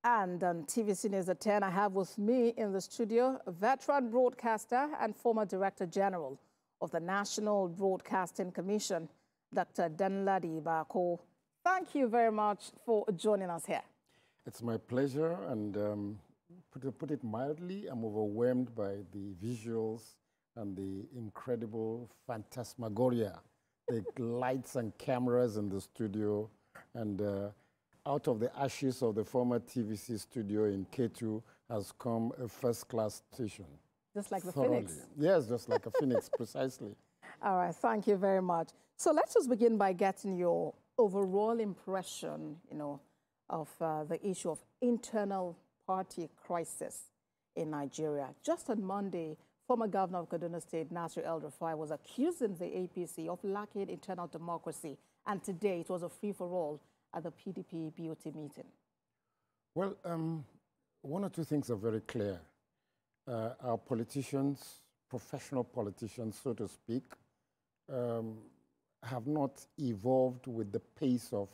And on TVC News at 10, I have with me in the studio a veteran broadcaster and former Director General of the National Broadcasting Commission, Dr. Bako. Thank you very much for joining us here. It's my pleasure, and to put it mildly, I'm overwhelmed by the visuals and the incredible phantasmagoria, the lights and cameras in the studio, and out of the ashes of the former TVC studio in K2 has come a first-class station. Just like the Phoenix. Yes, just like a Phoenix, precisely. All right, thank you very much. So let's just begin by getting your overall impression, of the issue of internal party crisis in Nigeria. Just on Monday, former governor of Kaduna State, Nasir El-Rufai, was accusing the APC of lacking internal democracy. And today it was a free-for-all at the PDP BOT meeting. Well, one or two things are very clear. Our politicians, professional politicians, so to speak, have not evolved with the pace of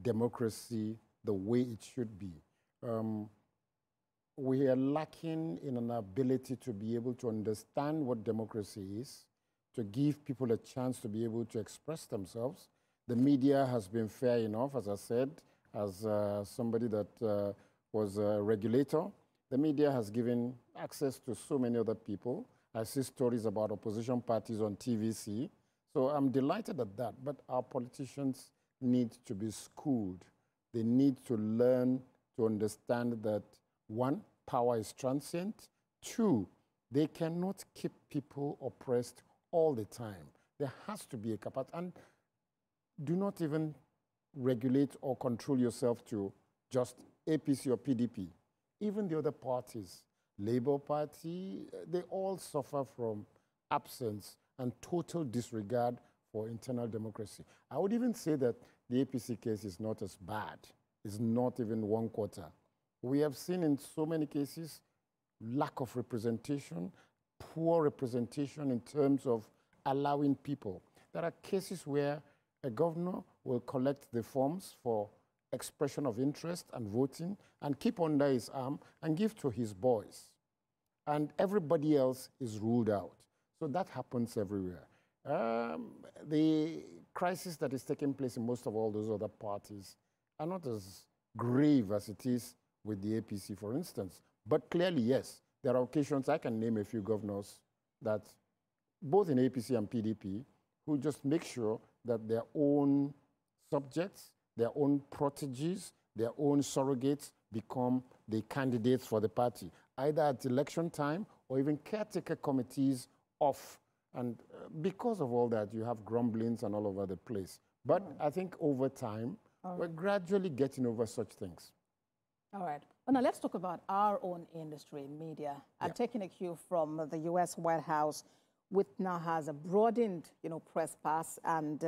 democracy the way it should be. We are lacking in an ability to be able to understand what democracy is, to give people a chance to be able to express themselves. The media has been fair enough, as I said, as somebody that was a regulator. The media has given access to so many other people. I see stories about opposition parties on TVC. So I'm delighted at that. But our politicians need to be schooled. They need to learn to understand that, one, power is transient. Two, they cannot keep people oppressed all the time. There has to be a capacity. And do not even regulate or control yourself to just APC or PDP. Even the other parties, Labour Party, they all suffer from absence and total disregard for internal democracy. I would even say that the APC case is not as bad. It's not even one quarter. We have seen in so many cases lack of representation, poor representation in terms of allowing people. There are cases where a governor will collect the forms for expression of interest and voting and keep under his arm and give to his boys. And everybody else is ruled out. So that happens everywhere. The crisis that is taking place in most of all those other parties are not as grave as it is with the APC, for instance. But clearly, yes, there are occasions, I can name a few governors that, both in APC and PDP, who just make sure that their own subjects, their own proteges, their own surrogates become the candidates for the party, either at election time or even caretaker committees off. And because of all that, you have grumblings and all over the place. But I think over time, we're gradually getting over such things. All right. Well, now let's talk about our own industry, media. I'm taking a cue from the U.S. White House, which now has a broadened, press pass and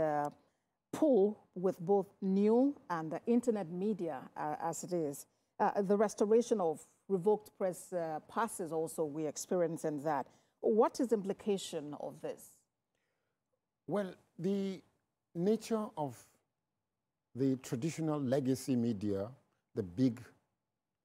pull with both new and internet media as it is. The restoration of revoked press passes also we're experiencing that. What is the implication of this? Well, the nature of the traditional legacy media, the big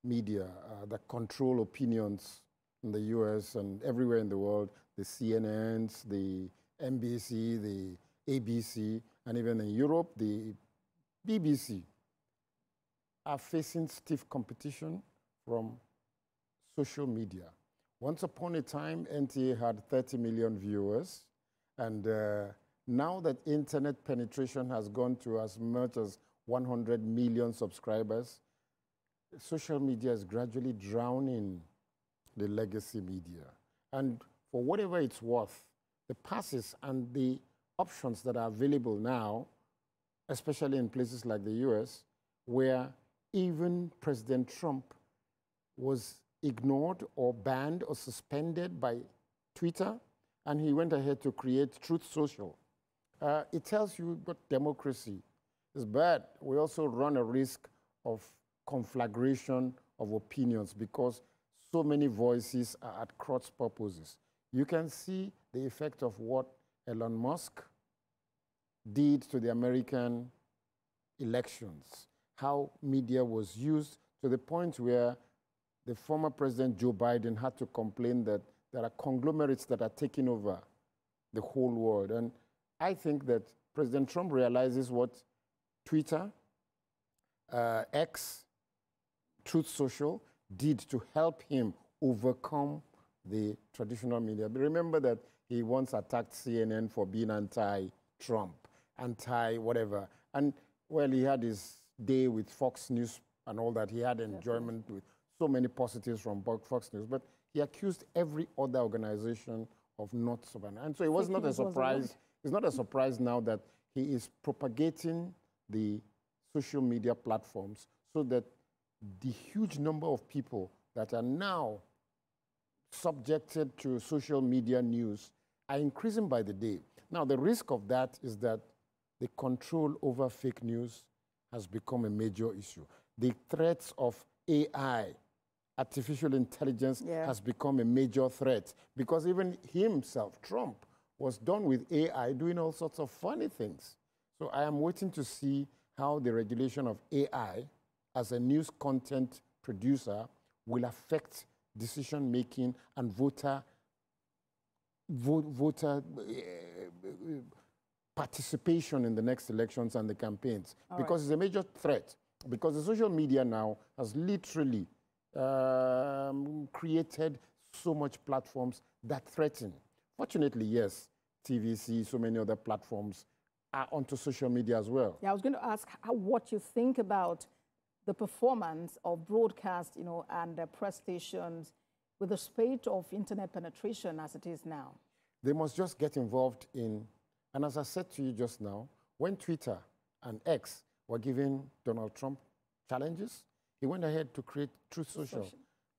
media that control opinions in the US and everywhere in the world, the CNNs, the NBC, the ABC, and even in Europe, the BBC, are facing stiff competition from social media. Once upon a time, NTA had 30 million viewers, and now that internet penetration has gone to as much as 100 million subscribers, social media is gradually drowning the legacy media. And for whatever it's worth, the passes and the options that are available now, especially in places like the US, where even President Trump was ignored or banned or suspended by Twitter, and he went ahead to create Truth Social. It tells you that democracy is bad. We also run a risk of conflagration of opinions because so many voices are at cross purposes. You can see the effect of what Elon Musk did to the American elections, how media was used to the point where the former President Joe Biden had to complain that there are conglomerates that are taking over the whole world. And I think that President Trump realizes what Twitter, X, Truth Social did to help him overcome the traditional media. But remember that he once attacked CNN for being anti-Trump, anti-whatever. And, well, he had his day with Fox News and all that. He had enjoyment with so many positives from Fox News. But he accused every other organization of not surviving. And so it was not a surprise. It's not a surprise now that he is propagating the social media platforms so that the huge number of people that are now subjected to social media news are increasing by the day. Now, the risk of that is that the control over fake news has become a major issue. The threats of AI, artificial intelligence, has become a major threat because even himself, Trump, was done with AI doing all sorts of funny things. So I am waiting to see how the regulation of AI as a news content producer will affect decision-making and voter participation in the next elections and the campaigns. Because it's a major threat. Because the social media now has literally created so much platforms that threaten. Fortunately, yes, TVC, so many other platforms are onto social media as well. Yeah, I was going to ask what you think about the performance of broadcast, and press stations with the spate of internet penetration as it is now. They must just get involved in, and as I said to you just now, when Twitter and X were giving Donald Trump challenges, he went ahead to create Truth Social.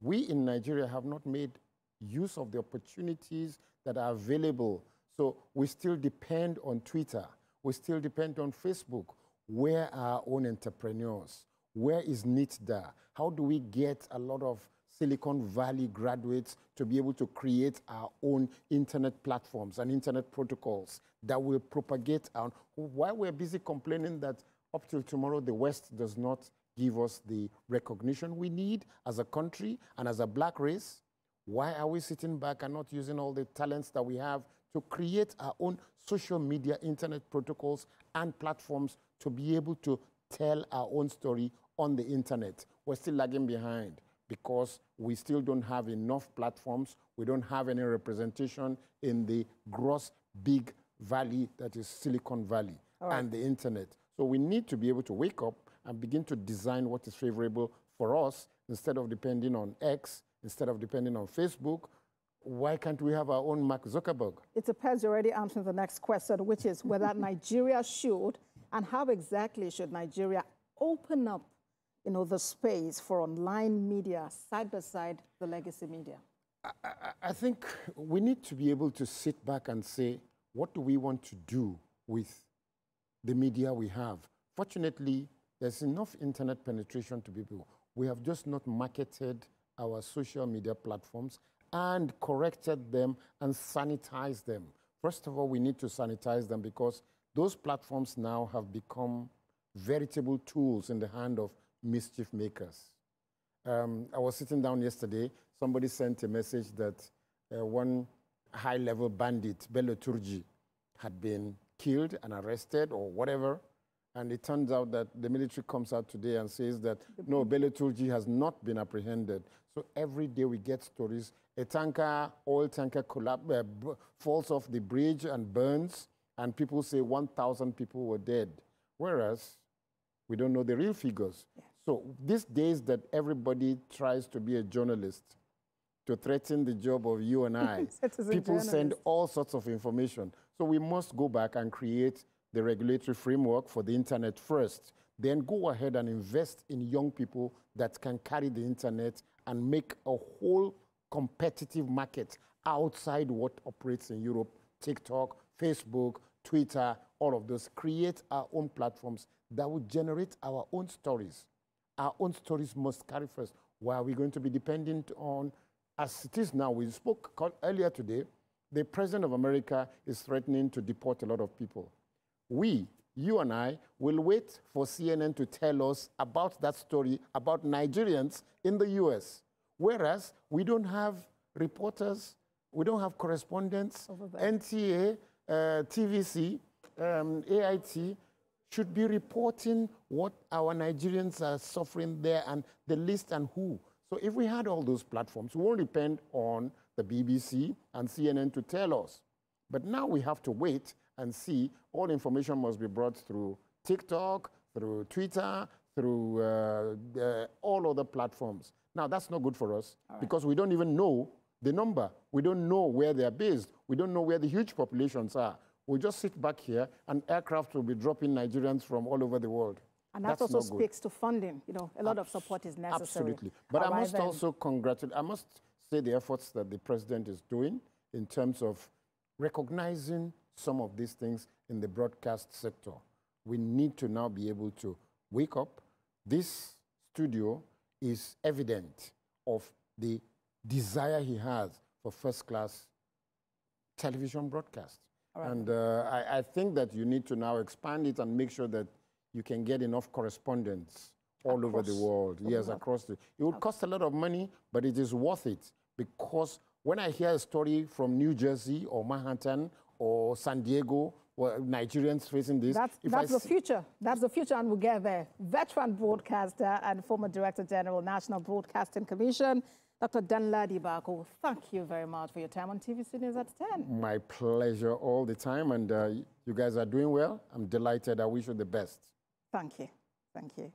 We in Nigeria have not made use of the opportunities that are available. So we still depend on Twitter. We still depend on Facebook. Where are our own entrepreneurs? Where is NITDA? How do we get a lot of Silicon Valley graduates to be able to create our own internet platforms and internet protocols that will propagate our, while we're busy complaining that up till tomorrow the West does not give us the recognition we need as a country and as a black race? Why are we sitting back and not using all the talents that we have to create our own social media, internet protocols and platforms to be able to tell our own story on the internet? We're still lagging behind because we still don't have enough platforms. We don't have any representation in the gross big valley that is Silicon Valley and the internet. So we need to be able to wake up and begin to design what is favorable for us instead of depending on X, instead of depending on Facebook. Why can't we have our own Mark Zuckerberg? It appears you're already answering the next question, which is whether Nigeria should, and how exactly should Nigeria open up, the space for online media side by side the legacy media? I think we need to be able to sit back and say, what do we want to do with the media we have? Fortunately, there's enough internet penetration to people. We have just not marketed our social media platforms and corrected them and sanitized them. First of all, we need to sanitize them because those platforms now have become veritable tools in the hand of mischief makers. I was sitting down yesterday. Somebody sent a message that one high-level bandit, Bello Turji, had been killed and arrested or whatever. And it turns out that the military comes out today and says that, no, Bello Turji has not been apprehended. So every day we get stories. A tanker, oil tanker falls off the bridge and burns, and people say 1,000 people were dead. Whereas we don't know the real figures. Yeah. So these days that everybody tries to be a journalist to threaten the job of you and I, people send all sorts of information. So we must go back and create the regulatory framework for the internet first, then go ahead and invest in young people that can carry the internet and make a whole competitive market outside what operates in Europe, TikTok, Facebook, Twitter, all of those. Create our own platforms that will generate our own stories. Our own stories must carry first. Why are we going to be dependent on, as it is now, we spoke earlier today, the President of America is threatening to deport a lot of people. We, you and I will wait for CNN to tell us about that story about Nigerians in the US. Whereas we don't have reporters, we don't have correspondents, NTA, TVC, AIT should be reporting what our Nigerians are suffering there and the list and who. So if we had all those platforms, we won't depend on the BBC and CNN to tell us. But now we have to wait and see. All information must be brought through TikTok, through Twitter, through all other platforms. Now, that's not good for us because we don't even know the number. We don't know where they're based. We don't know where the huge populations are. We'll just sit back here and aircraft will be dropping Nigerians from all over the world. And that also speaks to funding. You know, a lot of support is necessary. Absolutely. But I must also congratulate, I must say the efforts that the president is doing in terms of recognizing some of these things in the broadcast sector. We need to now be able to wake up. This studio is evident of the desire he has for first-class television broadcast. And I think that you need to now expand it and make sure that you can get enough correspondents all over the world. Yes, across the... It would cost a lot of money, but it is worth it because when I hear a story from New Jersey or Manhattan or San Diego, or Nigerians facing this... That's the future. That's the future, and we'll get there. Veteran broadcaster and former Director General, National Broadcasting Commission, Dr. Danladi Bako, thank you very much for your time on TVC News at 10. My pleasure all the time, and you guys are doing well. I'm delighted. I wish you the best. Thank you. Thank you.